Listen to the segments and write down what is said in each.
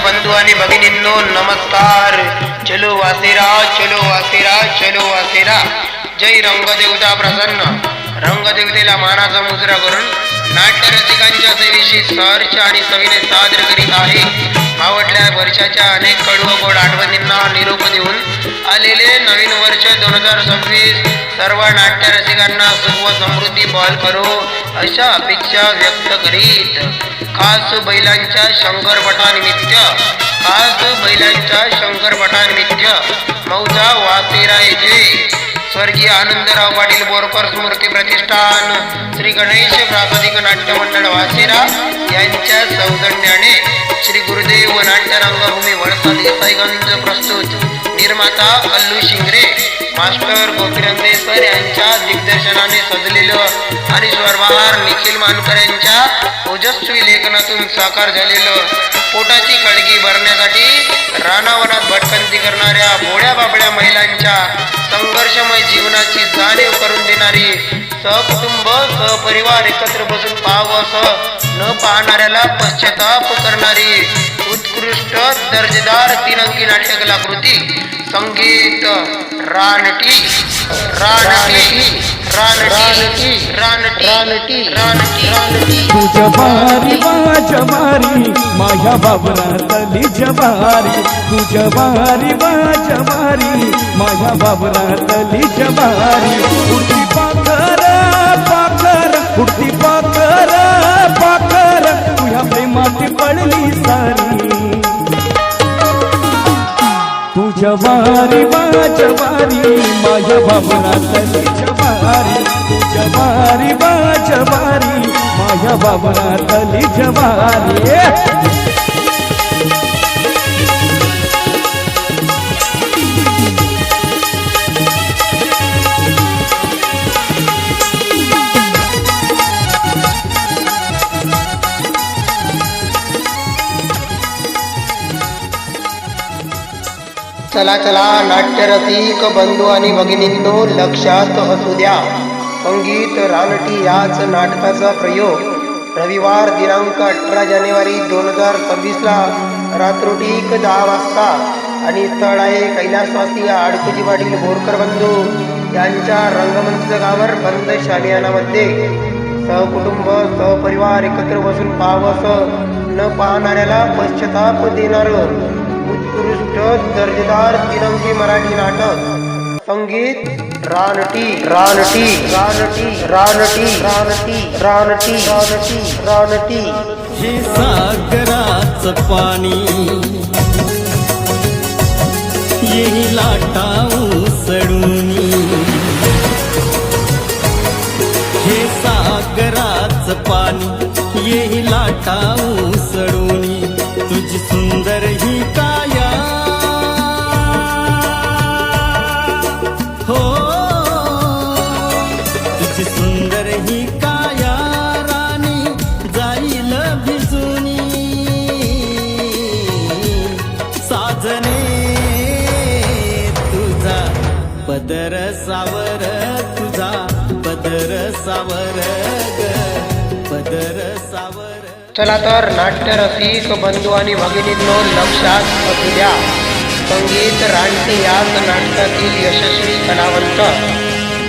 बंधू आणि भगिनींनो नमस्कार. चलो वासेरा चलो वासेरा चलो वासेरा. जय रंगदेवता प्रसन्न. रंगदेवतेला मानाचा मुजरा करून नाट्य रसिकांच्या सेवेशी सहर्ष आणि सविने सादर करीत आहे. आवडल्या वर्षाच्या अनेक कडू गोड आठवणींना निरोप देऊन आलेले नवीन वर्ष 2026 सर्व नाट्य रसिकांना सुख व समृद्धी बहाल करो अशा अपेक्षा व्यक्त करीत खास बैलांच्या शंकरपटानिमित्त मौजा वासेरा येथे स्वर्गीय आनंदराव पाटील बोरकर स्मृती प्रतिष्ठान श्री गणेश प्रासादिक नाट्य मंडळ वासेरा यांच्या सौजन्याने श्री गुरुदेव नाट्य रंगभूमी वळसा देसाईगंज प्रस्तुत निर्माता अल्लू शिंगरे मास्टर गोपीरंदे सर यांच्या दिग्दर्शनाने सजलेलं आणि स्वरबहार निखिल मानकर यांच्या ओजस्वी लेखनातून साकार झालेलं पोटाची खळगी भरण्यासाठी रानावनात भटकंती करणाऱ्या भोळ्या बाबड्या महिलांच्या संघर्षमय जीवनाची जाणीव करून देणारी सहकुटुंब सहपरिवार एकत्र बसून पाहावंसं न पाहणाऱ्याला पश्चाताप करणारी उत्कृष्ट दर्जेदार 3 अंकी नाट्य कलाकृती संगीत रानटी रानटी रानटी रानटी रानटी रानटी तुझ्या बारी माझ्या बारी माझ्या बाबरातली जबारी. तुझ्या बारी माझ्या बारी माझ्या बाबरातली जबारी. उडती पाखर पाखर उडती पाखर पाखर तुझ्या प्रेमाची पडली सारी. तुझ्या बारी माझ्या बारी माझ्या बाबरातली जबारी. तुझ्या बारी माझ्या बारी माझ्या बाबरातली जबारी. चला चला नाट्य रसिक बंधू आणि भगिनींनो लक्षात असू द्या. संगीत रानटी याच नाटकाचा प्रयोग रविवार दिनांक 18 जानेवारी 2026 ला रात्रोटीक 10 वाजता आणि स्थळ आहे कैलासवासी आडकुजी पाटील बोरकर बंधू यांच्या रंगमंचकावर बंद शामियानामध्ये सहकुटुंब सहपरिवार एकत्र बसून पाहावंसं न पाहणाऱ्याला पश्चाताप देणारं उत्कृष्ट दर्जेदार 3 अंकी मराठी नाटक संगीत रानटी रानटी रानटी रानटी रानटी रानटी रानटी रानटी. हे सागराचं पाणी येई लाटाऊ सडूनी. हे सागराचं पाणी येई लाटाऊ सडूनी. तुझी सुंदर ही काया हो तुझी सुंदर ही काया राणी जाईल भिजूनी. साजने तुझा पदर सावर तुझा पदर सावर ग पदर सावर. चला तर नाट्य रसिक बंधू आणि भगिनींनो लक्षात असू द्या. संगीत रानटी याच नाटकातील यशस्वी कलावंत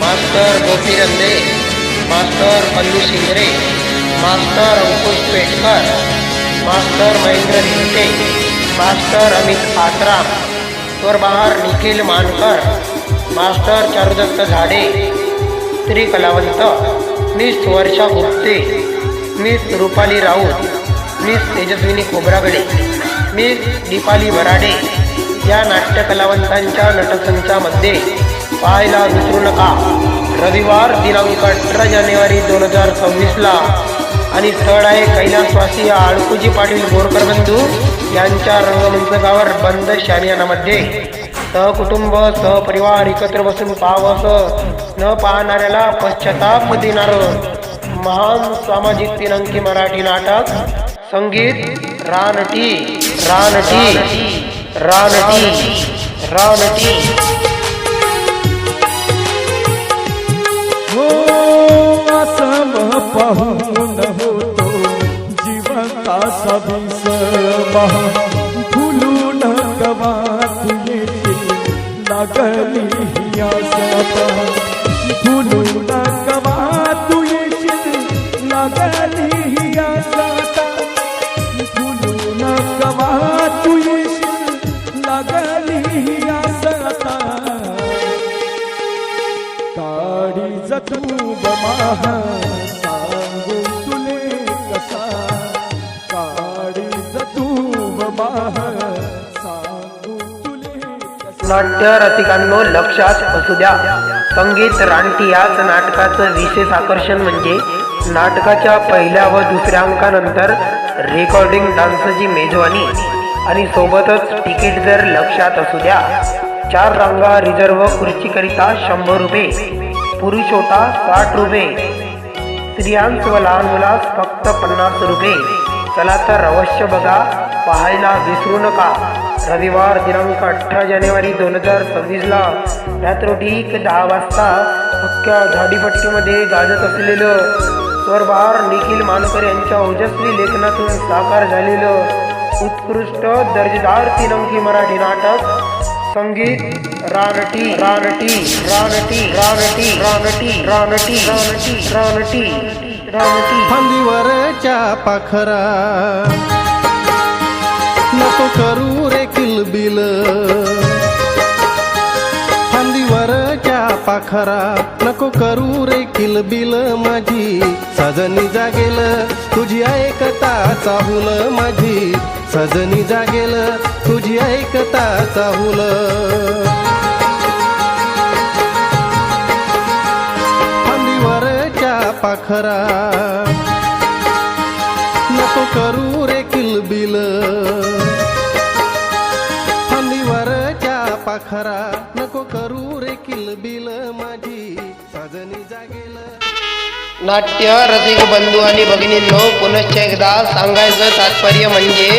master Gopirande master Allu Shingre master Ankush Petkar master Mahendra Rinte master Amit Atram स्वरबहार निखिल मानकर मास्टर चारुदत्त झाडे स्त्री कलावंत miss Varsha Gupte miss Rupali Raut miss Tejaswini Khobragade miss Deepali Varade या नाट्य कलावंतांच्या नटसंचामध्ये पाहायला विसरू नका. रविवार दिनांक 18 जानेवारी 2026 ला आणि स्थळ आहे कैलासवासी आडकुजी पाटील बोरकर बंधू यांच्या रंगमंचकावर बंद शामियानामध्ये सहकुटुंब सहपरिवार एकत्र बसून पाहावंसं न पाहणाऱ्याला पश्चाताप देणारं महान सामाजिक 3 अंकी मराठी नाटक संगीत रानटी रानटी रानटी रानटी. हो असं पाहून होतो जीवन कासा विसर लागली ही आस फुलून कवा तू येशील लागली ही आस फुलून कवा तू येशील लागली ही आस काळी जतू बमाह सांगू तुले कसा काळी जतू बमाह सांगू तुले कसा नाट्य रसिकांनो लक्षात असू द्या, संगीत रानटी याच नाटकाचं विशेष आकर्षण म्हणजे नाटकाच्या पहिल्या व दुसऱ्या अंकानंतर रेकॉर्डिंग डान्सची मेजवानी आणि सोबतच तिकीट दर लक्षात असू द्या. 4 रांगा रिझर्व खुर्चीकरिता 100 रुपये, पुरुष होता 60 रुपये, स्त्रियांस व लहान मुलास फक्त 50 रुपये. चला तर अवश्य बघा, पाहायला विसरू नका. रविवार दिनांक 18 जानेवारी 2026 ला रात्रोठीक 10 वाजता अख्ख्या झाडीपट्टीमध्ये गाजत असलेलं स्वरबहार निखिल मानकर यांच्या ओजस्वी लेखनातून साकार झालेलं उत्कृष्ट दर्जेदार 3 अंकी मराठी नाटक संगीत रानटी रानटी रानटी रानटी रानटी रानटी रानटी रानटी रानटी. फांदीवरच्या पाखरा नको करू रे किलबिल, फांदीवरच्या पाखरा नको करू रे किलबिल. माझी सजनी जागेल तुझी ऐकता चाहूल, माझी सजनी जागेल तुझी ऐकता चाहूल. फांदीवरच्या पाखरा नको करू रे किलबिल, फांदीवरच्या पाखरा नको करू रे किलबिल. माझी सजनी जागेल. नाट्य रसिक बंधू आणि भगिनींनो, पुनश्च एकदा सांगायचं तात्पर्य म्हणजे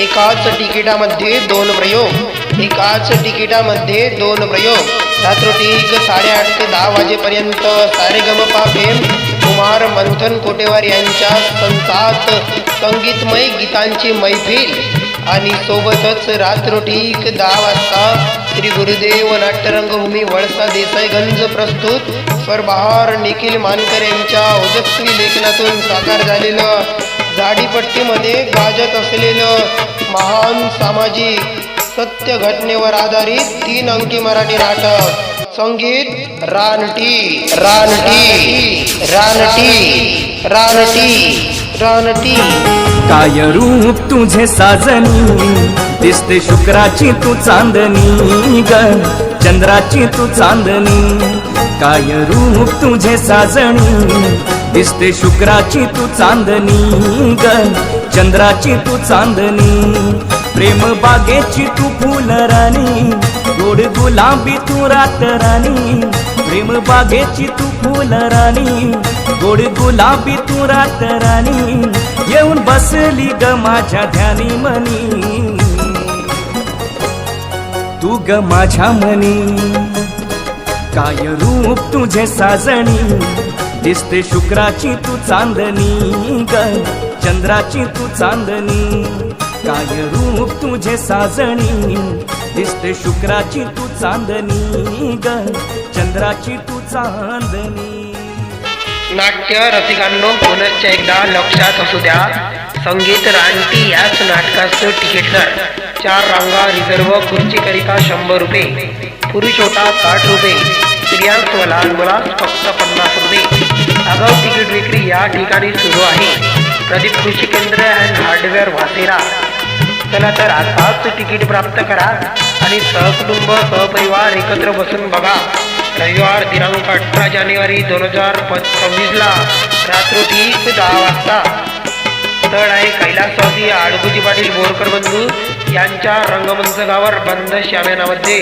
एकाच तिकिटामध्ये 2 प्रयोग, एकाच तिकिटामध्ये 2 प्रयोग. रात्रोठीक 8:30 ते 10 वाजेपर्यंत सारेगमपा फेम कुमार मंथन कोटेवार यांच्या संसात संगीतमय गीतांची मैफिल आणि सोबतच रात्रोठीक 10 वाजता श्री गुरुदेव नाट्यरंगभूमी वळसा देसाईगंज प्रस्तुत स्वरबहार निखिल मानकर यांच्या ओजस्वी लेखनातून साकार झालेलं झाडीपट्टीमध्ये गाजत असलेलं महान सामाजिक सत्य घटनेवर आधारित 3 अंकी मराठी नाटक संगीत रानटी रानटी रानटी रानटी रानटी. काय रूप तुझे साजनी दिसते शुक्राची तू चांदणी ग चंद्राची तू चांदणी. काय रूप तुझे साजणी दिसते शुक्राची तू चांदणी ग चंद्राची तू चांदणी. प्रेम बागेची तू फुलराणी गोड गुलाबी तू रातराणी. प्रेम बागेची तू फुलराणी गोड गुलाबी तू रातराणी. येऊन बसली ग माझ्या ध्यानी मनी तू ग माझ्या मनी. काय रूप तुझे साजणी दिसते शुक्राची तू चांदणी ग चंद्राची तू चांदणी. काय रूप तुझे साजणी दिसते शुक्राची तू चांदणी ग चंद्राची तू चांदणी. नाट्य रसिकांनो, पुनश्च एकदा लक्षात असू द्या, संगीत रानटी याच नाटकाचं तिकीट दर 4 रांगा रिझर्व खुर्चीकरिता 100 रुपये, पुरुष होता 60 रुपये, स्त्रियांस व लहान मुलास फक्त 50 रुपये. आगाऊ तिकीट विक्री या ठिकाणी सुरू आहे. प्रदीप कृषी केंद्र अँड हार्डवेअर वासेरा. चला तर आताच तिकीट प्राप्त करा आणि सहकुटुंब सहपरिवार एकत्र बसून बघा. रविवार दिनांक 18 जानेवारी 2026 ला रात्रोठीक 10 वाजता. स्थळ आहे कैलासवासी आडगुजी पाटील बोरकर बंधू यांच्या रंगमंचकावर बंद शाम्यानामध्ये.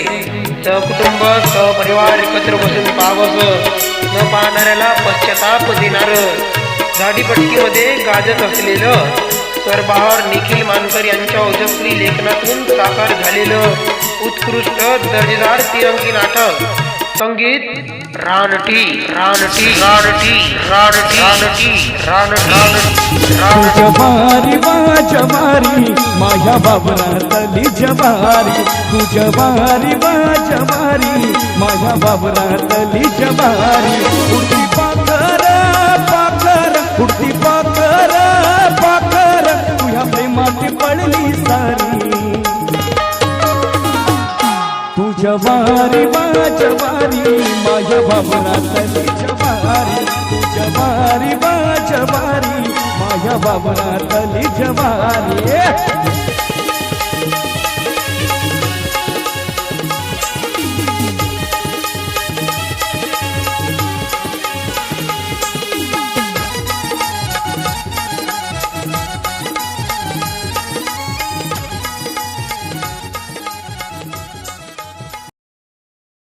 सहकुटुंब सहपरिवार एकत्र बसून पाहावं, न पाहणाऱ्याला पश्चाताप देणार. झाडीपट्टीमध्ये गाजत असलेलं स्वरबहार निखिल मानकर यांच्या ओजस्वी लेखनातून साकार झालेलं उत्कृष्ट दर्जेदार 3 अंकी नाटक संगीत रानटी रानटी रानटी रानटी. रानटी जवारी जवारी माझ्या बाबरातली जवारी तू जवारी जवारी माझ्या बाबरातली जवारी उडती पाखर पाखर उडती पाखर पाखर तुझ्या प्रेमात पडली सारी तू जवारी जवारी माझ्या बाबरातली जवारी तू जवारी जवारी माझ्या बाबरातली जवारी